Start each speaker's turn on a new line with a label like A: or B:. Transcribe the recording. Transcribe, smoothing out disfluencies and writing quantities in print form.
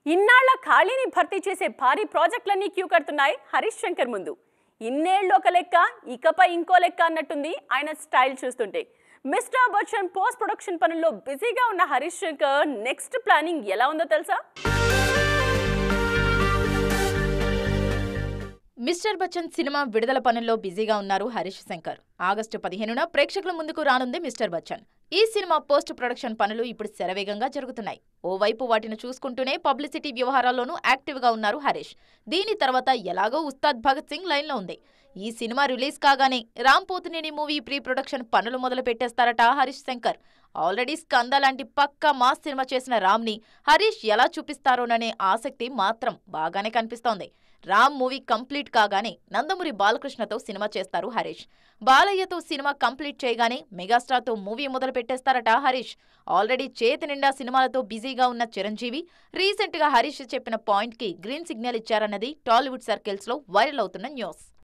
A: ఇన్నాళ్ల ఖాళీని భర్తీ చేసే భారీ ప్రాజెక్టులన్నీ క్యూ కడుతున్నాయి హరీష్ శంకర్ ముందు. ఇన్నేళ్ళు ఒక లెక్క, ఇకపై ఇంకో లెక్క అన్నట్టుంది ఆయన స్టైల్ చూస్తుంటే. మిస్టర్ బచ్చన్ పోస్ట్ ప్రొడక్షన్ పనుల్లో బిజీగా ఉన్న హరీష్ శంకర్ నెక్స్ట్ ప్లానింగ్ ఎలా ఉందో తెలుసా?
B: మిస్టర్ బచ్చన్ సినిమా విడుదల పనుల్లో బిజీగా ఉన్నారు హరీష్ శంకర్. ఆగస్టు 15న ప్రేక్షకుల ముందుకు రానుంది మిస్టర్ బచ్చన్. ఈ సినిమా పోస్ట్ ప్రొడక్షన్ పనులు ఇప్పుడు శరవేగంగా జరుగుతున్నాయి. ఓవైపు వాటిని చూసుకుంటూనే పబ్లిసిటీ వ్యవహారాల్లోనూ యాక్టివ్గా ఉన్నారు హరీష్. దీని తర్వాత ఎలాగో ఉస్తాద్ భగత్ సింగ్ లైన్లో ఉంది. ఈ సినిమా రిలీజ్ కాగానే Ram Pothineni movie pre production పనులు మొదలు పెట్టేస్తారట హరీష్ శంకర్. ఆల్రెడీ స్కంద లాంటి పక్కా మాస్ సినిమా చేసిన రామ్ని హరీష్ ఎలా చూపిస్తారోననే ఆసక్తి మాత్రం బాగానే కనిపిస్తోంది. రామ్ మూవీ కంప్లీట్ కాగానే నందమూరి బాలకృష్ణతో సినిమా చేస్తారు హరీష్. బాలయ్యతో సినిమా కంప్లీట్ చేయగానే మెగాస్టార్తో మూవీ మొదలు పెట్టేస్తారట హరీష్. ఆల్రెడీ చేతి నిండా సినిమాలతో బిజీగా ఉన్న చిరంజీవి రీసెంట్ గా హరీష్ చెప్పిన పాయింట్ కి గ్రీన్ సిగ్నల్ ఇచ్చారన్నది టాలీవుడ్ సర్కిల్స్ లో వైరల్ అవుతున్న న్యూస్.